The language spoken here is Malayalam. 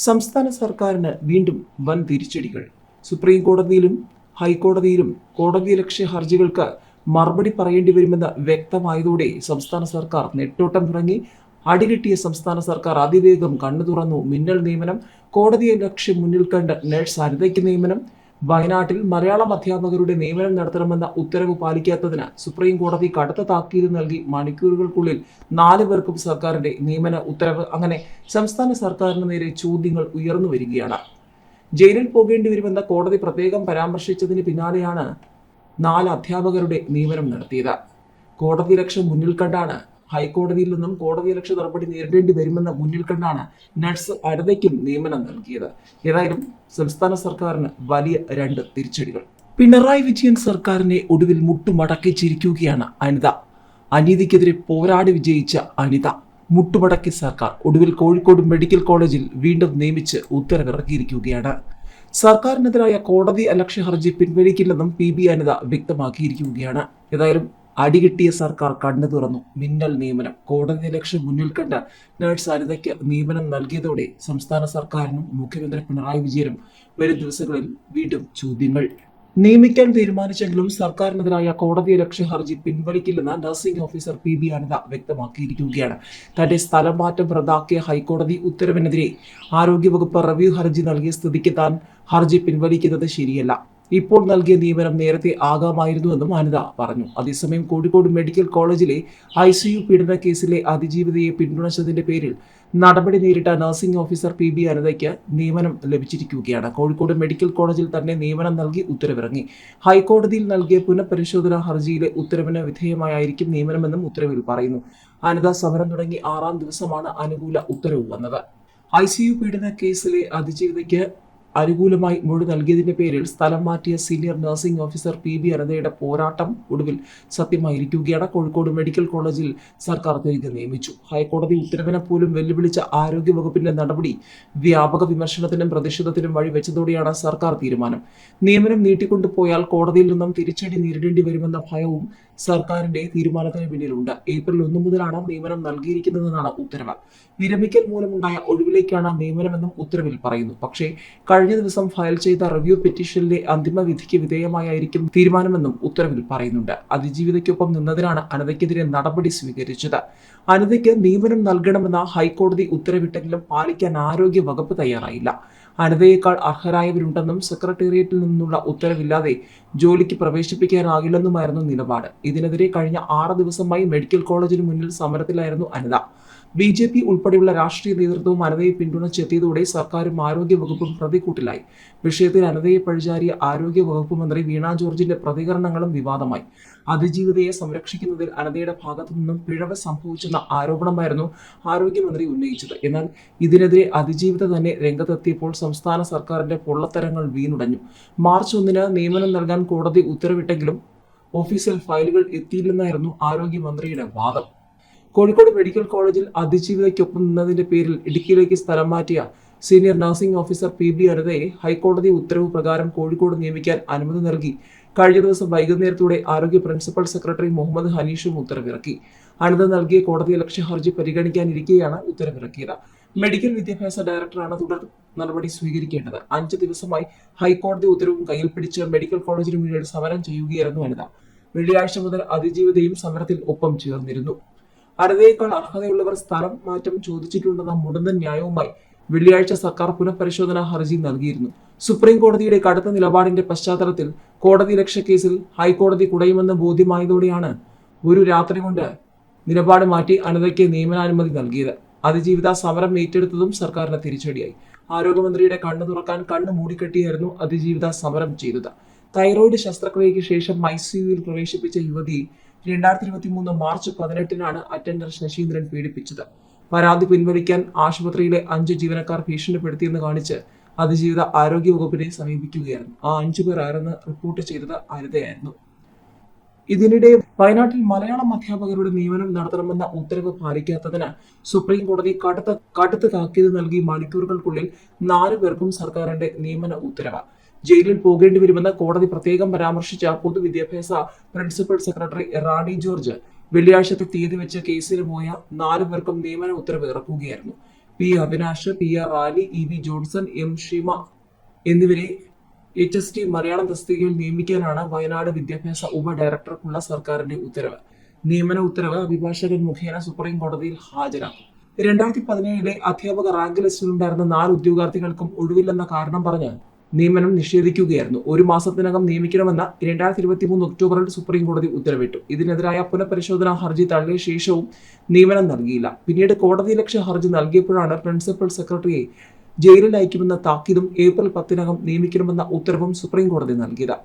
സംസ്ഥാന സർക്കാരിന് വീണ്ടും വൻ തിരിച്ചടികൾ. സുപ്രീം കോടതിയിലും ഹൈക്കോടതിയിലും കോടതിയലക്ഷ്യ ഹർജികൾക്ക് മറുപടി പറയേണ്ടി വരുമെന്ന് വ്യക്തമായതോടെ സംസ്ഥാന സർക്കാർ നെട്ടോട്ടം തുടങ്ങി. അടികിട്ടിയ സംസ്ഥാന സർക്കാർ അതിവേഗം കണ്ണു തുറന്നു. മിന്നൽ നിയമനം, കോടതിയെ ലക്ഷ്യം മുന്നിൽ കണ്ട് നഴ്സ് അനിതയ്ക്ക് നിയമനം. വയനാട്ടിൽ മലയാളം അധ്യാപകരുടെ നിയമനം നടത്തണമെന്ന ഉത്തരവ് പാലിക്കാത്തതിന് സുപ്രീം കോടതി കടുത്ത താക്കീത് നൽകി. മണിക്കൂറുകൾക്കുള്ളിൽ 4 പേർക്കും സർക്കാരിന്റെ നിയമന ഉത്തരവ്. അങ്ങനെ സംസ്ഥാന സർക്കാരിന് നേരെ ചോദ്യങ്ങൾ ഉയർന്നു വരികയാണ്. ജയിലിൽ പോകേണ്ടി വരുമെന്ന കോടതി പ്രത്യേകം പരാമർശിച്ചതിന് പിന്നാലെയാണ് 4 അധ്യാപകരുടെ നിയമനം നടത്തിയത്. കോടതി ലക്ഷ്യം മുന്നിൽ കണ്ടാണ് ഹൈക്കോടതിയിൽ നിന്നും കോടതിയലക്ഷ്യ നടപടി നേരിടേണ്ടി വരുമെന്ന് മുന്നിൽ കണ്ടാണ് നഴ്സ് അനിതയ്ക്കും നിയമനം നൽകിയത്. ഏതായാലും സംസ്ഥാന സർക്കാരിന് വലിയ 2 തിരിച്ചടികൾ. പിണറായി വിജയൻ സർക്കാരിനെ ഒടുവിൽ മുട്ടുമടക്കിച്ചിരിക്കുകയാണ് അനിത. അനീതിക്കെതിരെ പോരാടി വിജയിച്ച അനിത മുട്ടുമടക്കി സർക്കാർ ഒടുവിൽ കോഴിക്കോട് മെഡിക്കൽ കോളേജിൽ വീണ്ടും നിയമിച്ച് ഉത്തരവിറക്കിയിരിക്കുകയാണ്. സർക്കാരിനെതിരായ കോടതി അലക്ഷ്യ ഹർജി പിൻവലിക്കില്ലെന്നും PB അനിത വ്യക്തമാക്കിയിരിക്കുകയാണ്. ഏതായാലും അടികിട്ടിയ സർക്കാർ കണ്ണു തുറന്നു. മിന്നൽ നിയമനം, കോടതി ലക്ഷ്യം മുന്നിൽ കണ്ട് നഴ്സ് അനിതയ്ക്ക് നിയമനം നൽകിയതോടെ സംസ്ഥാന സർക്കാരിനും മുഖ്യമന്ത്രി പിണറായി വിജയനും വരും ദിവസങ്ങളിൽ വീണ്ടും ചോദ്യങ്ങൾ. നിയമിക്കാൻ തീരുമാനിച്ചെങ്കിലും സർക്കാരിനെതിരായ കോടതി ലക്ഷ്യ ഹർജി പിൻവലിക്കില്ലെന്ന് നഴ്സിംഗ് ഓഫീസർ PB അനിത വ്യക്തമാക്കിയിരിക്കുകയാണ്. തന്റെ സ്ഥലം മാറ്റം റദ്ദാക്കിയ ഹൈക്കോടതി ഉത്തരവിനെതിരെ ആരോഗ്യവകുപ്പ് റിവ്യൂ ഹർജി നൽകിയ സ്ഥിതിക്ക് താൻ ഹർജി പിൻവലിക്കുന്നത് ശരിയല്ല. ഇപ്പോൾ നൽകിയ നിയമനം നേരത്തെ ആകാമായിരുന്നുവെന്നും അനിത പറഞ്ഞു. അതേസമയം കോഴിക്കോട് മെഡിക്കൽ കോളേജിലെ ICU പീഡന കേസിലെ അതിജീവിതയെ പിന്തുണച്ചതിന്റെ പേരിൽ നടപടി നേരിട്ട നഴ്സിംഗ് ഓഫീസർ PB അനിതയ്ക്ക് നിയമനം ലഭിച്ചിരിക്കുകയാണ്. കോഴിക്കോട് മെഡിക്കൽ കോളേജിൽ തന്നെ നിയമനം നൽകി ഉത്തരവിറങ്ങി. ഹൈക്കോടതിയിൽ നൽകിയ പുനഃപരിശോധനാ ഹർജിയിലെ ഉത്തരവിന് വിധേയമായിരിക്കും നിയമനമെന്നും ഉത്തരവിൽ പറയുന്നു. അനിത സമരം തുടങ്ങി 6ാം ദിവസമാണ് അനുകൂല ഉത്തരവ് വന്നത്. ICU പീഡന കേസിലെ അതിജീവിതയ്ക്ക് അനുകൂലമായി മൊഴി നൽകിയതിന്റെ പേരിൽ സ്ഥലം മാറ്റിയ സീനിയർ നഴ്സിംഗ് ഓഫീസർ PB അനിതയുടെ പോരാട്ടം ഒടുവിൽ സത്യമായിരിക്കുകയാണ്. കോഴിക്കോട് മെഡിക്കൽ കോളേജിൽ സർക്കാർ തിരികെ നിയമിച്ചു. ഹൈക്കോടതി ഉത്തരവിനെ പോലും വെല്ലുവിളിച്ച ആരോഗ്യ വകുപ്പിന്റെ നടപടി വ്യാപക വിമർശനത്തിനും പ്രതിഷേധത്തിനും വഴിവെച്ചതോടെയാണ് സർക്കാർ തീരുമാനം. നിയമനം നീട്ടിക്കൊണ്ടുപോയാൽ കോടതിയിൽ നിന്നും തിരിച്ചടി നേരിടേണ്ടി വരുമെന്ന ഭയവും സർക്കാരിന്റെ തീരുമാനത്തിന് പിന്നിലുണ്ട്. ഏപ്രിൽ 1 മുതലാണ് നിയമനം നൽകിയിരിക്കുന്നതെന്നാണ് ഉത്തരവ്. വിരമിക്കൽ മൂലമുണ്ടായ ഒഴിവിലേക്കാണ് നിയമനമെന്നും ഉത്തരവിൽ പറയുന്നു. പക്ഷേ കഴിഞ്ഞ ദിവസം ഫയൽ ചെയ്ത റിവ്യൂ പെറ്റീഷനിലെ അന്തിമ വിധിക്ക് വിധേയമായിരിക്കും തീരുമാനമെന്നും ഉത്തരവിൽ പറയുന്നുണ്ട്. അതിജീവിതയ്ക്കൊപ്പം നിന്നതിനാണ് അനിതയ്ക്കെതിരെ നടപടി സ്വീകരിച്ചത്. അനിതയ്ക്ക് നിയമനം നൽകണമെന്ന ഹൈക്കോടതി ഉത്തരവിട്ടെങ്കിലും പാലിക്കാൻ ആരോഗ്യ വകുപ്പ് തയ്യാറായില്ല. അനിതയേക്കാൾ അർഹരായവരുണ്ടെന്നും സെക്രട്ടേറിയറ്റിൽ നിന്നുള്ള ഉത്തരവില്ലാതെ ജോലിക്ക് പ്രവേശിപ്പിക്കാനാകില്ലെന്നുമായിരുന്നു നിലപാട്. ഇതിനെതിരെ കഴിഞ്ഞ 6 ദിവസമായി മെഡിക്കൽ കോളേജിന് മുന്നിൽ സമരത്തിലായിരുന്നു അനിത. BJP ഉൾപ്പെടെയുള്ള രാഷ്ട്രീയ നേതൃത്വവും അനിതയെ പിന്തുണച്ചെത്തിയതോടെ സർക്കാരും ആരോഗ്യ വകുപ്പും പ്രതിക്കൂട്ടിലായി. വിഷയത്തിൽ അനിതയെ പഴിചാരിയ ആരോഗ്യ വകുപ്പ് മന്ത്രി വീണ ജോർജിന്റെ പ്രതികരണങ്ങളും വിവാദമായി. അതിജീവിതയെ സംരക്ഷിക്കുന്നതിൽ അനിതയുടെ ഭാഗത്തു നിന്നും പിഴവ് സംഭവിച്ചെന്ന ആരോപണമായിരുന്നു ആരോഗ്യമന്ത്രി ഉന്നയിച്ചത്. എന്നാൽ ഇതിനെതിരെ അതിജീവിത തന്നെ രംഗത്തെത്തിയപ്പോൾ സംസ്ഥാന സർക്കാരിന്റെ പൊള്ളത്തരങ്ങൾ വീണുടഞ്ഞു. മാർച്ച് 1 നിയമനം നൽകാൻ കോടതി ഉത്തരവിട്ടെങ്കിലും ഓഫീസിൽ ഫയലുകൾ എത്തിയില്ലെന്നായിരുന്നു ആരോഗ്യമന്ത്രിയുടെ വാദം. കോഴിക്കോട് മെഡിക്കൽ കോളേജിൽ അതിജീവിതയ്ക്കൊപ്പം നിന്നതിന്റെ പേരിൽ ഇടുക്കിയിലേക്ക് സ്ഥലം മാറ്റിയ സീനിയർ നഴ്സിംഗ് ഓഫീസർ PB അനിതയെ ഹൈക്കോടതി ഉത്തരവ് പ്രകാരം കോഴിക്കോട് നിയമിക്കാൻ അനുമതി നൽകി. കഴിഞ്ഞ ദിവസം വൈകുന്നേരത്തോടെ ആരോഗ്യ പ്രിൻസിപ്പൽ സെക്രട്ടറി മുഹമ്മദ് ഹനീഷും ഉത്തരവിറക്കി. അനിത നൽകിയ കോടതിയലക്ഷ്യ ഹർജി പരിഗണിക്കാനിരിക്കെയാണ് ഉത്തരവിറക്കിയത്. മെഡിക്കൽ വിദ്യാഭ്യാസ ഡയറക്ടറാണ് തുടർ നടപടി സ്വീകരിക്കേണ്ടത്. 5 ദിവസമായി ഹൈക്കോടതി ഉത്തരവും കയ്യിൽ പിടിച്ച് മെഡിക്കൽ കോളേജിന് മുന്നിൽ സമരം ചെയ്യുകയായിരുന്നു അനിത. വെള്ളിയാഴ്ച മുതൽ അതിജീവിതയും സമരത്തിൽ ഒപ്പം ചേർന്നിരുന്നു. അനിതയേക്കാൾ അർഹതയുള്ളവർ സ്ഥലം മാറ്റം ചോദിച്ചിട്ടുണ്ടെന്ന മുടന്തൻ ന്യായവുമായി വെള്ളിയാഴ്ച സർക്കാർ പുനഃപരിശോധനാ ഹർജി നൽകിയിരുന്നു. സുപ്രീം കോടതിയുടെ കടുത്ത നിലപാടിന്റെ പശ്ചാത്തലത്തിൽ കോടതി ലക്ഷ്യ കേസിൽ ഹൈക്കോടതി കുടയുമെന്ന് ബോധ്യമായതോടെയാണ് ഒരു രാത്രി കൊണ്ട് നിലപാട് മാറ്റി അനിതയ്ക്ക് നിയമനാനുമതി നൽകിയത്. അതിജീവിത സമരം ഏറ്റെടുത്തതും സർക്കാരിന് തിരിച്ചടിയായി. ആരോഗ്യമന്ത്രിയുടെ കണ്ണു തുറക്കാൻ കണ്ണു മൂടിക്കെട്ടിയായിരുന്നു അതിജീവിത സമരം ചെയ്തത്. തൈറോയിഡ് ശസ്ത്രക്രിയയ്ക്ക് ശേഷം ICUവിൽ പ്രവേശിപ്പിച്ച യുവതി 2023 മാർച്ച് 18 അറ്റൻഡർ ശശീന്ദ്രൻ പീഡിപ്പിച്ചത്. പരാതി പിൻവലിക്കാൻ ആശുപത്രിയിലെ 5 ജീവനക്കാർ ഭീഷണിപ്പെടുത്തിയെന്ന് കാണിച്ച് അതിജീവിത ആരോഗ്യ വകുപ്പിനെ സമീപിക്കുകയായിരുന്നു. ആ 5 പേർ ആരെന്ന് റിപ്പോർട്ട് ചെയ്തത് അനിതയായിരുന്നു. ഇതിനിടെ വയനാട്ടിൽ മലയാളം അധ്യാപകരുടെ നിയമനം നടത്തണമെന്ന ഉത്തരവ് പാലിക്കാത്തതിന് സുപ്രീം കോടതി കടുത്ത താക്കീത് നൽകി. മണിക്കൂറുകൾക്കുള്ളിൽ 4 പേർക്കും സർക്കാരിന്റെ നിയമന ഉത്തരവ്. ജയിലിൽ പോകേണ്ടി വരുമെന്ന് കോടതി പ്രത്യേകം പരാമർശിച്ച പൊതുവിദ്യാഭ്യാസ പ്രിൻസിപ്പൽ സെക്രട്ടറി റാണി ജോർജ് വെള്ളിയാഴ്ചത്തെ തീയതി വെച്ച് കേസിന് പോയ 4 പേർക്കും നിയമന ഉത്തരവ് ഇറക്കുകയായിരുന്നു. P Avinash, P R Rali, E V Johnson, M Shima എന്നിവരെ HST മലയാളം തസ്തികയിൽ നിയമിക്കാനാണ് വയനാട് വിദ്യാഭ്യാസ ഉപഡയറക്ടർക്കുള്ള സർക്കാരിന്റെ ഉത്തരവ്. നിയമന ഉത്തരവ് അഭിഭാഷകൻ മുഖേന സുപ്രീം കോടതിയിൽ ഹാജരാക്കും. 2017 അധ്യാപക റാങ്ക് ലിസ്റ്റിലുണ്ടായിരുന്ന 4 ഉദ്യോഗാർത്ഥികൾക്കും ഒഴിവില്ലെന്ന കാരണം പറഞ്ഞ് നിയമനം നിഷേധിക്കുകയായിരുന്നു. 1 മാസത്തിനകം നിയമിക്കണമെന്ന് 2023 ഒക്ടോബറിൽ സുപ്രീം കോടതി ഉത്തരവിട്ടു. ഇതിനെതിരായ പുനഃപരിശോധനാ ഹർജി തള്ളിയ ശേഷവും നിയമനം നൽകിയില്ല. പിന്നീട് കോടതിയലക്ഷ്യ ഹർജി നൽകിയപ്പോഴാണ് പ്രിൻസിപ്പൽ സെക്രട്ടറിയെ ജയിലിൽ അയക്കുമെന്ന താക്കീതും ഏപ്രിൽ 10 നിയമനത്തിനകം നിയമിക്കണമെന്ന ഉത്തരവും സുപ്രീം കോടതി നൽകിയത്.